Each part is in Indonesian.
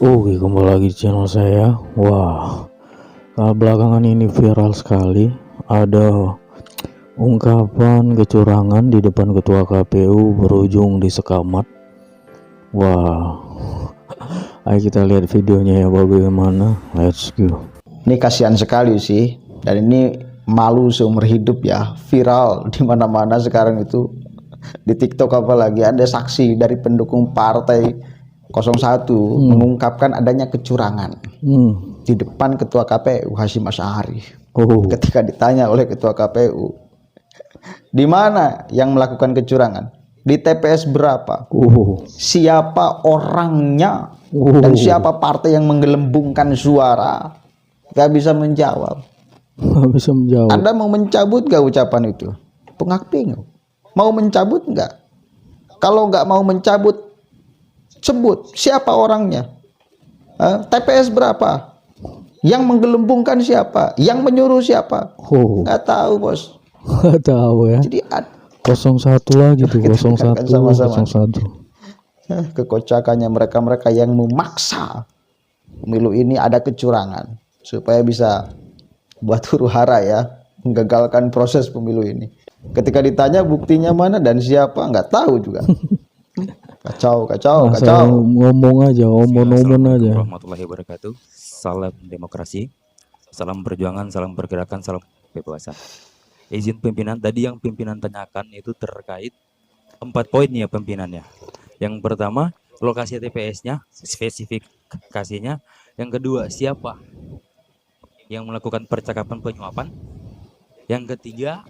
Oke, kembali lagi di channel saya. Wah, belakangan ini viral sekali. Ada ungkapan kecurangan di depan ketua KPU berujung di sekamat. Wah, ayo kita lihat videonya ya bagaimana. Let's go. Ini kasihan sekali sih, dan ini malu seumur hidup ya, viral di mana-mana sekarang itu. Di TikTok apalagi ada saksi dari pendukung partai 01 mengungkapkan adanya kecurangan di depan ketua KPU Hasyim Asy'ari. Ketika ditanya oleh ketua KPU, di mana yang melakukan kecurangan? Di TPS berapa? Siapa orangnya? Dan siapa partai yang menggelembungkan suara? Gak bisa menjawab. Nggak bisa menjawab. Anda mau mencabut gak ucapan itu? Pengakting. Mau mencabut nggak? Kalau nggak mau mencabut, sebut siapa orangnya. TPS berapa? Yang menggelembungkan siapa? Yang menyuruh siapa? Nggak tahu, bos. Nggak tahu ya. Jadi 01 lagi tuh, 01, sama-sama 01. Kekocakannya mereka-mereka yang memaksa pemilu ini ada kecurangan supaya bisa buat huru-hara ya, menggagalkan proses pemilu ini. Ketika ditanya buktinya mana dan siapa, nggak tahu juga. Kacau. Ngomong aja, omong-omong aja. Warahmatullahi wabarakatuh. Salam demokrasi, salam perjuangan, salam pergerakan, salam kebebasan. Izin pimpinan, tadi yang pimpinan tanyakan itu terkait 4 poin ya pimpinannya. Yang pertama, lokasi TPS-nya, spesifikasinya. Yang kedua, siapa yang melakukan percakapan penyuapan. Yang ketiga,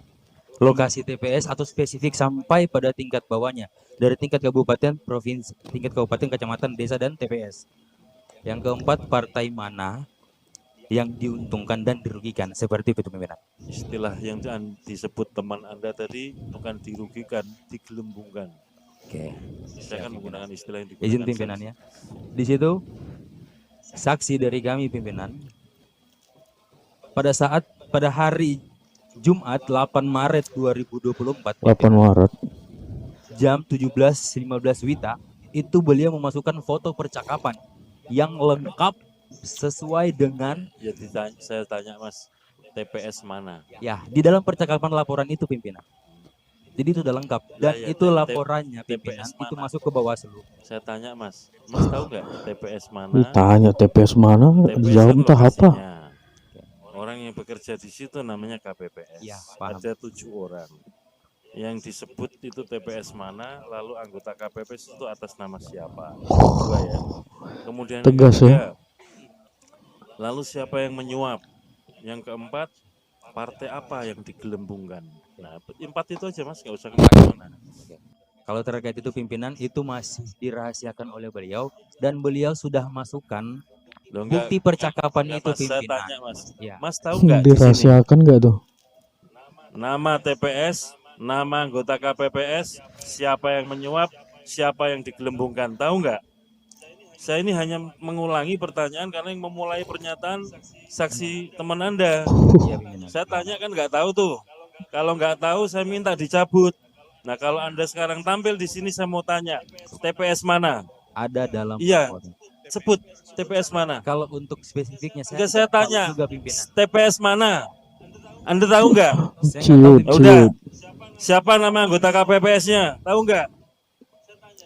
lokasi TPS atau spesifik sampai pada tingkat bawahnya, dari tingkat kabupaten, provinsi, tingkat kabupaten, kecamatan, desa, dan TPS. Yang keempat, partai mana yang diuntungkan dan dirugikan, seperti itu pimpinan. Istilah yang disebut teman Anda tadi bukan dirugikan, digelembungkan. Oke. Saya akan menggunakan istilah yang digunakan. Izin pimpinannya. Di situ saksi dari kami pimpinan, pada hari Jumat 8 Maret 2024 8 Maret jam 17.15 WITA itu beliau memasukkan foto percakapan yang lengkap sesuai dengan saya tanya Mas, TPS mana? Ya, di dalam percakapan laporan itu pimpinan. Jadi itu udah lengkap dan itu laporannya pimpinan itu masuk ke Bawaslu. Saya tanya Mas tahu nggak TPS mana? Ditanya TPS mana, dijawab entah apa. Orang yang bekerja di situ namanya KPPS. Ya, ada 7 orang. Yang disebut itu TPS mana, lalu anggota KPPS itu atas nama siapa? Dua ya. Kemudian tegas yang ketiga, ya. Lalu siapa yang menyuap? Yang keempat, partai apa yang digelembungkan? Nah, 4 itu aja Mas, nggak usah kemana-mana. Kalau terkait itu pimpinan itu masih dirahasiakan oleh beliau dan beliau sudah masukkan bukti percakapan itu pimpinan. Saya tanya Mas, ya. Mas tahu nggak dirahasiakan nggak tuh? Nama TPS, nama anggota KPPS, siapa yang menyuap, siapa yang digelembungkan, tahu nggak? Saya ini hanya mengulangi pertanyaan karena yang memulai pernyataan saksi teman Anda. Saya tanya kan nggak tahu tuh. Kalau nggak tahu saya minta dicabut. Nah kalau Anda sekarang tampil di sini saya mau tanya, TPS mana? Ada dalam. Iya. Sebut TPS mana? Kalau untuk spesifiknya saya tanya juga, TPS mana? Anda tahu nggak? Udah. Siapa nama anggota KPPS-nya? Tahu nggak?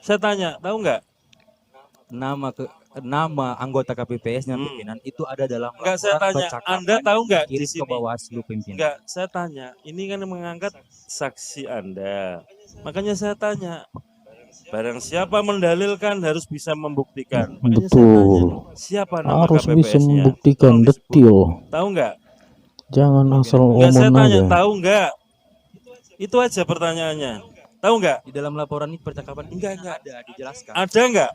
Saya tanya, tahu nggak? Nama anggota KPPS-nya pimpinan itu ada dalam. Enggak, saya tanya, Anda tahu nggak di sini? Ke Bawaslu pimpinan. Enggak, saya tanya, ini kan mengangkat saksi Anda. Makanya saya tanya, barang siapa mendalilkan harus bisa membuktikan. Makanya betul. Saya tanya, siapa nama harus KPPS-nya? bisa membuktikan detil. Tahu nggak? Jangan asal omong aja. Saya tanya, tahu nggak? Itu aja pertanyaannya. Tahu nggak? Di dalam laporan ini percakapan enggak ada dijelaskan. Ada nggak?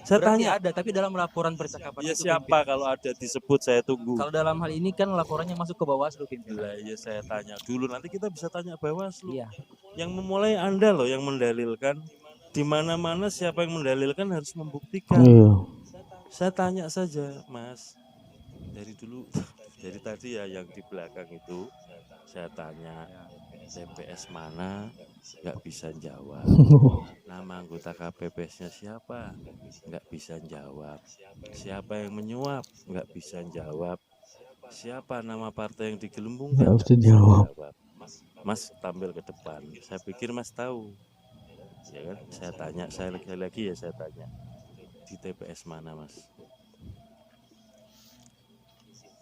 Saya tanya. Ada, tapi dalam laporan percakapan ya itu siapa pimpinan. Kalau ada disebut saya tunggu. Kalau dalam hal ini kan laporannya masuk ke Bawaslu pimpinan. Ya saya tanya dulu, nanti kita bisa tanya Bawaslu. Iya. Yang memulai Anda loh yang mendalilkan. Di mana-mana siapa yang mendalilkan harus membuktikan. Iya. Saya tanya saja, Mas. Dari dulu, dari tadi ya yang di belakang itu saya tanya. TPS mana nggak bisa jawab. Nama anggota KPPS-nya siapa nggak bisa jawab. Siapa yang menyuap nggak bisa jawab. Siapa nama partai yang digelembungkan Nggak nggak bisa bisa jawab. jawab. Mas tampil ke depan. Saya pikir Mas tahu. Ya kan? Saya tanya, saya lagi ya saya tanya. Di TPS mana Mas?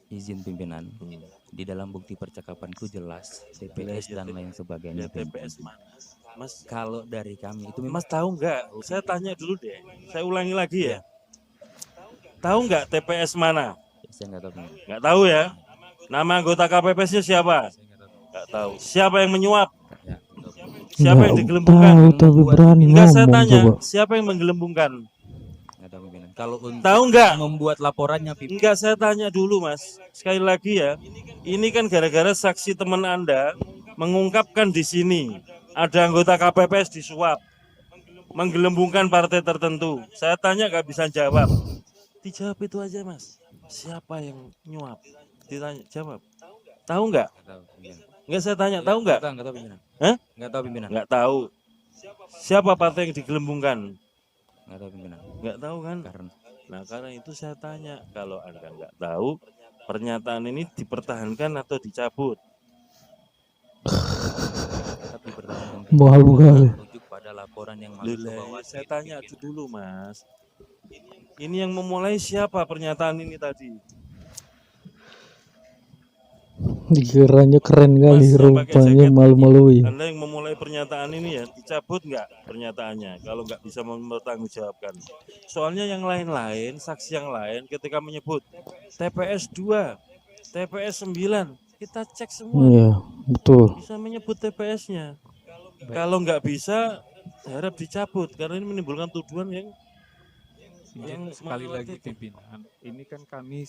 Izin pimpinan, Hmm. di dalam bukti percakapanku jelas TPS dan lain Ya sebagainya. TPS mana? Mas, Kalau dari kami itu Mas tahu nggak? Saya tanya dulu deh. Saya ulangi lagi ya. Tahu nggak TPS mana? saya nggak tahu pimpinan. Nggak tahu ya. Nama anggota KPPS-nya siapa? Nggak tahu. Siapa yang menyuap? Ya, Siapa yang Nggak digelembungkan? tahu tapi berani Enggak, saya ngomong tanya. coba. Siapa yang menggelembungkan? nggak tahu pimpinan. Kalau untuk Tahu nggak? membuat laporannya pimpinan, Enggak, saya tanya dulu Mas. Sekali lagi ya. Ini kan gara-gara saksi teman Anda mengungkapkan di sini ada anggota KPPS disuap, menggelembungkan partai tertentu. Saya tanya nggak bisa jawab. Dijawab itu aja Mas. Siapa yang nyuap? Ditanya, jawab. Tahu nggak? nggak tahu pimpinan. Enggak, saya tanya, tahu nggak? Nggak tahu pimpinan. Hah? Nggak tahu pimpinan. Nggak tahu. Siapa partai yang digelembungkan? Nggak tahu pimpinan. Nggak tahu kan? Karena Nah, karena itu saya tanya, kalau Anda nggak tahu, pernyataan ini dipertahankan atau dicabut? tetap dipertahankan Malu kali. merujuk pada laporan yang masuk ke bawah. Saya tanya dulu Mas. Ini yang memulai siapa pernyataan ini tadi? Dikiranya keren kali, Mas, saya pakai rupanya jaket. malu-maluin. Anda yang memulai pernyataan ini ya, dicabut nggak pernyataannya kalau nggak bisa mempertanggungjawabkan. Soalnya yang lain-lain, saksi yang lain ketika menyebut TPS 2, TPS 9, kita cek semua. Iya, betul. Bisa menyebut TPS-nya. Kalau nggak bisa, harap dicabut karena ini menimbulkan tuduhan yang Sekali lagi pimpinan, ini kan kami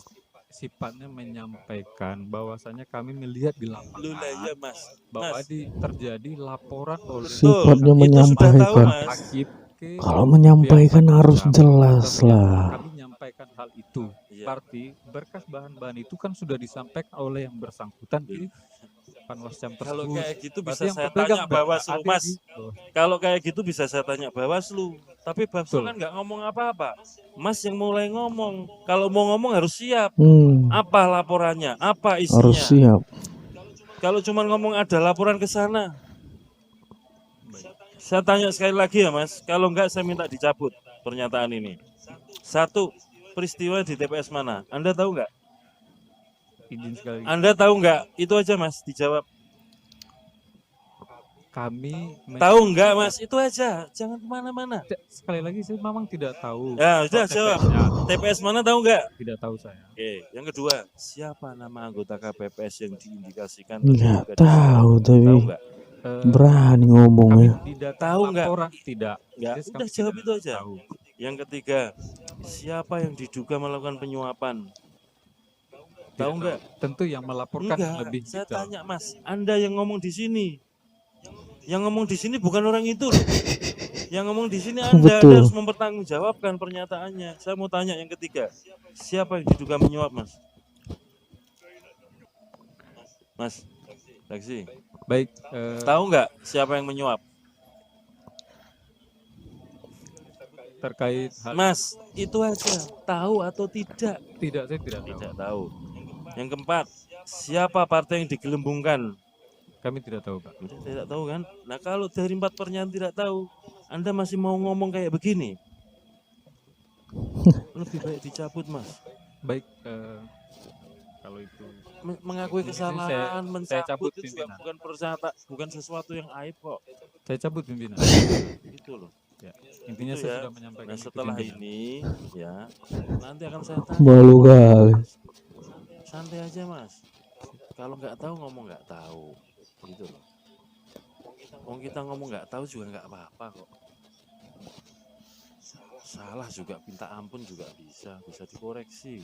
sifatnya menyampaikan bahwasanya kami melihat di Lu lapangan lah ya Mas. bahwa Mas, terjadi laporan oleh Sifatnya itu sudah tahu menyampaikan. Mas. hakim ke Kalau menyampaikan pihak harus berwajib. jelas Tapi lah. kami menyampaikan hal itu. Iya. Berarti berkas bahan-bahan itu kan sudah disampaikan oleh yang bersangkutan di Panwascam tersebut. Kalau kayak gitu bisa Berarti yang saya pepegang tanya Bawaslu, ada Mas. di bawah. Kalau kayak gitu bisa saya tanya Bawaslu. Tapi Bawaslu Betul. kan nggak ngomong apa-apa. Mas yang mulai ngomong. Kalau mau ngomong harus siap. Apa laporannya? Apa Harus isinya? siap. Kalau cuma ngomong ada laporan ke sana. Saya tanya sekali lagi ya Mas. Kalau enggak saya minta dicabut pernyataan ini. Satu, peristiwa di TPS mana? Anda tahu nggak? Izin sekali. Anda tahu nggak? Itu aja Mas, dijawab. Kami Tahu nggak Mas? Itu aja. Jangan kemana-mana. sekali lagi saya memang tidak tahu. Ya, sudah soal jawab. TPS-nya. TPS mana tahu nggak? Tidak tahu saya. Oke, yang kedua, siapa nama anggota KPPS yang diindikasikan? Nggak tahu tapi Tahu nggak? berani ngomongnya. Kami tidak Tahu nggak? laporan tidak. Nggak. Jadi Udah kami jawab tidak itu aja. tahu. Yang ketiga, siapa yang diduga melakukan penyuapan? Tahu nggak? Tentu yang melaporkan Enggak. lebih Saya detail. tanya Mas, Anda yang ngomong di sini. Yang ngomong di sini bukan orang itu loh. Yang ngomong di sini Anda Betul. harus mempertanggungjawabkan pernyataannya. Saya mau tanya yang ketiga, siapa yang diduga menyuap Mas? Mas, saksi, Baik, tahu nggak siapa yang menyuap? terkait hal Mas, itu aja. Tahu atau tidak? tidak, saya tidak tahu. Tidak tahu. Yang keempat, siapa partai yang digelembungkan? Kami tidak tahu, Pak. Tidak tahu kan? Nah kalau dari 4 pernyataan tidak tahu, Anda masih mau ngomong kayak begini? Lebih baik dicabut Mas. Baik, kalau itu Mengakui Ini kesalahan, saya mencabut cabut itu juga pimpinan. bukan sesuatu yang aib kok. saya cabut pimpinan. Itu loh. Ya, intinya Itu saya ya. sudah menyampaikan Nah itu, setelah pimpinan. ini ya nanti akan saya tanya. Malu kali. Santai aja Mas. Kalau nggak tahu ngomong nggak tahu, gitu loh. Wong kita ngomong nggak tahu juga nggak apa-apa kok. Salah juga minta ampun juga bisa dikoreksi.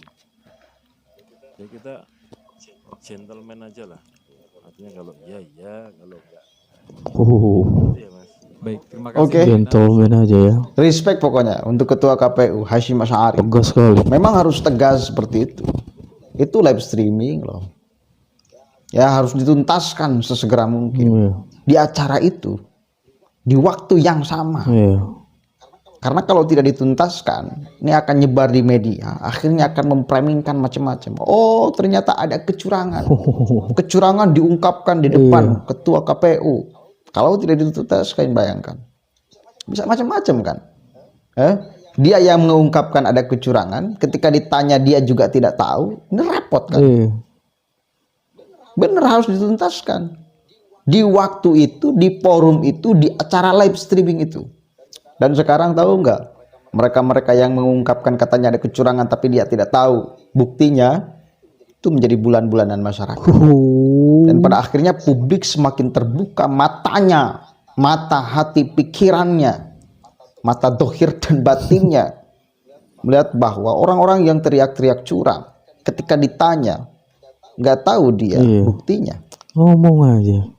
Ya kita gentleman aja lah. Artinya kalau iya, kalau enggak gitu ya Mas. Baik, terima kasih. Oke. pimpinan. Gentleman aja ya. Respect pokoknya untuk Ketua KPU Hasyim Asy'ari. Tegas sekali. Memang harus tegas seperti itu. Itu live streaming loh. Ya harus dituntaskan sesegera mungkin Iya. di acara itu, di waktu yang sama. Iya. Karena kalau tidak dituntaskan, ini akan nyebar di media, akhirnya akan memframingkan macam-macam. Oh, ternyata ada kecurangan. Kecurangan diungkapkan di depan ketua KPU. Kalau tidak dituntaskan, bayangkan. Bisa macam-macam kan? Dia yang mengungkapkan ada kecurangan, ketika ditanya dia juga tidak tahu, ini repot kan? Iya. Bener, harus dituntaskan. Di waktu itu, di forum itu, di acara live streaming itu. Dan sekarang tahu nggak, mereka-mereka yang mengungkapkan katanya ada kecurangan tapi dia tidak tahu buktinya, itu menjadi bulan-bulanan masyarakat. Dan pada akhirnya publik semakin terbuka matanya, mata hati pikirannya, mata dohir dan batinnya, melihat bahwa orang-orang yang teriak-teriak curang ketika ditanya nggak tahu dia buktinya. Ngomong aja.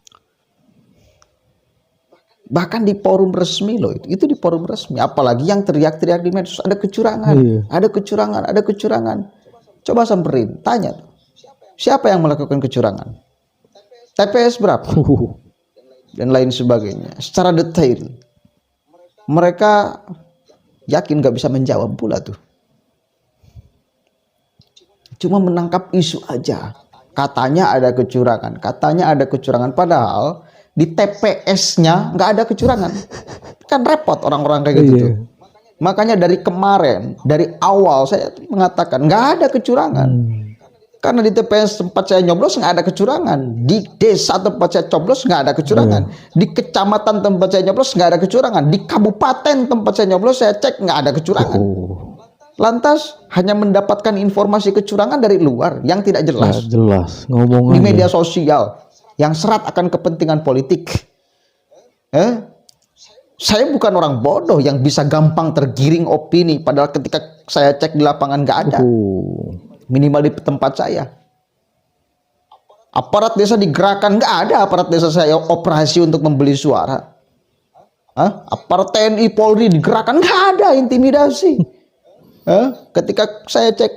Bahkan di forum resmi loh, itu di forum resmi. Apalagi yang teriak-teriak di medsos, ada kecurangan, ada kecurangan, ada kecurangan. Coba samperin, tanya, siapa yang melakukan kecurangan? TPS berapa? Dan lain sebagainya. Secara detail. Mereka yakin gak bisa menjawab pula tuh. Cuma menangkap isu aja. Katanya ada kecurangan, katanya ada kecurangan. Padahal di TPS-nya nggak ada kecurangan. Kan repot orang-orang kayak gitu tuh. Makanya dari kemarin, dari awal saya mengatakan nggak ada kecurangan. Karena di TPS tempat saya nyoblos nggak ada kecurangan. Di desa tempat saya coblos nggak ada kecurangan. Di kecamatan tempat saya nyoblos nggak ada kecurangan. Di kabupaten tempat saya nyoblos saya cek nggak ada kecurangan. Lantas hanya mendapatkan informasi kecurangan dari luar yang tidak jelas. Nggak jelas. Ngomong Di aja. media sosial yang serat akan kepentingan politik. Saya bukan orang bodoh yang bisa gampang tergiring opini. Padahal ketika saya cek di lapangan nggak ada. Minimal di tempat saya. Aparat desa digerakkan, nggak ada aparat desa saya operasi untuk membeli suara. Aparat TNI Polri digerakkan, nggak ada intimidasi. Ketika saya cek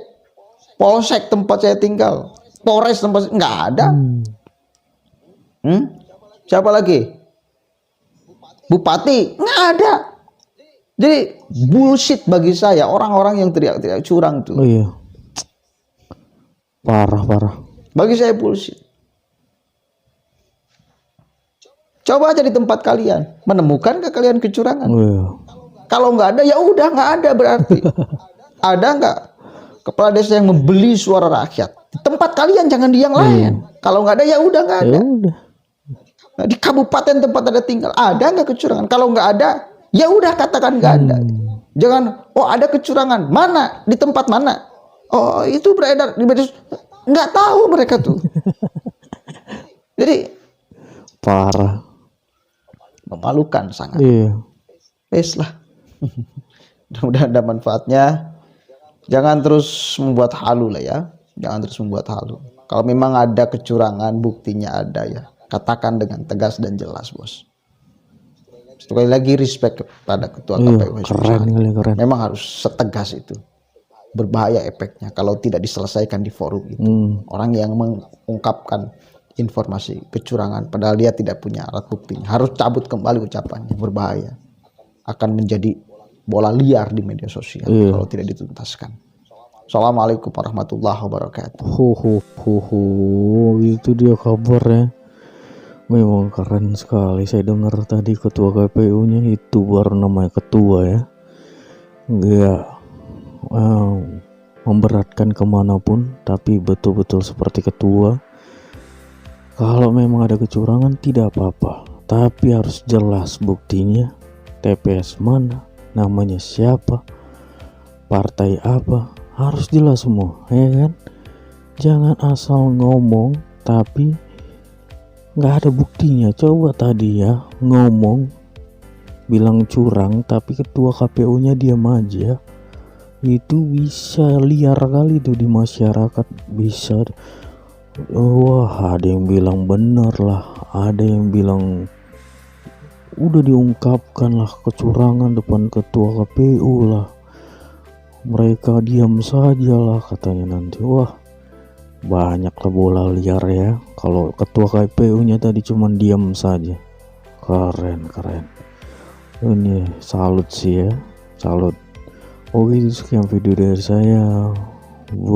polsek tempat saya tinggal, Polres tempat nggak ada. Siapa lagi? Bupati nggak ada. Jadi bullshit bagi saya orang-orang yang teriak-teriak curang tuh. Oh iya. Parah. Bagi saya bullshit. Coba aja di tempat kalian, menemukan ke kalian kecurangan? Oh iya. Kalau nggak ada ya udah nggak ada berarti. Ada nggak kepala desa yang membeli suara rakyat? Di tempat kalian, jangan di yang lain. Kalau nggak ada ya udah nggak ada. Nah, di kabupaten tempat ada tinggal, ada nggak kecurangan? Kalau nggak ada, ya udah katakan nggak ada. Jangan, oh ada kecurangan, mana? Di tempat mana? Oh itu beredar di media, nggak tahu mereka tuh. Jadi Parah. memalukan sangat. Iya. Wes lah. Mudah-mudahan ada manfaatnya. Jangan terus membuat halu lah ya. Jangan terus membuat halu. Kalau memang ada kecurangan, buktinya ada ya. Katakan dengan tegas dan jelas, bos. Sekali lagi respect kepada ketua KPU. Keren. Memang harus setegas itu. Berbahaya efeknya kalau tidak diselesaikan di forum itu. Orang yang mengungkapkan informasi kecurangan padahal dia tidak punya alat buktinya, harus cabut kembali ucapannya. Berbahaya. Akan menjadi bola liar di media sosial kalau tidak dituntaskan. Assalamualaikum warahmatullahi wabarakatuh. Itu dia kabarnya. Memang keren sekali. Saya dengar tadi ketua KPU-nya itu baru namanya ketua ya. Enggak memberatkan kemanapun, tapi betul-betul seperti ketua. Kalau memang ada kecurangan tidak apa-apa, tapi harus jelas buktinya. TPS mana, namanya siapa, partai apa, harus jelas semua, ya kan? Jangan asal ngomong tapi nggak ada buktinya. Coba tadi ya ngomong bilang curang tapi ketua KPU-nya diam aja, itu bisa liar kali tuh di masyarakat. Bisa wah, ada yang bilang benar lah, ada yang bilang udah diungkapkan lah kecurangan depan ketua KPU lah, mereka diam saja lah katanya nanti. Wah, banyaklah bola liar ya. Kalau ketua KPU-nya tadi cuman diam saja. Keren. Ini salut sih ya, salut. Oke, itu sekian video dari saya.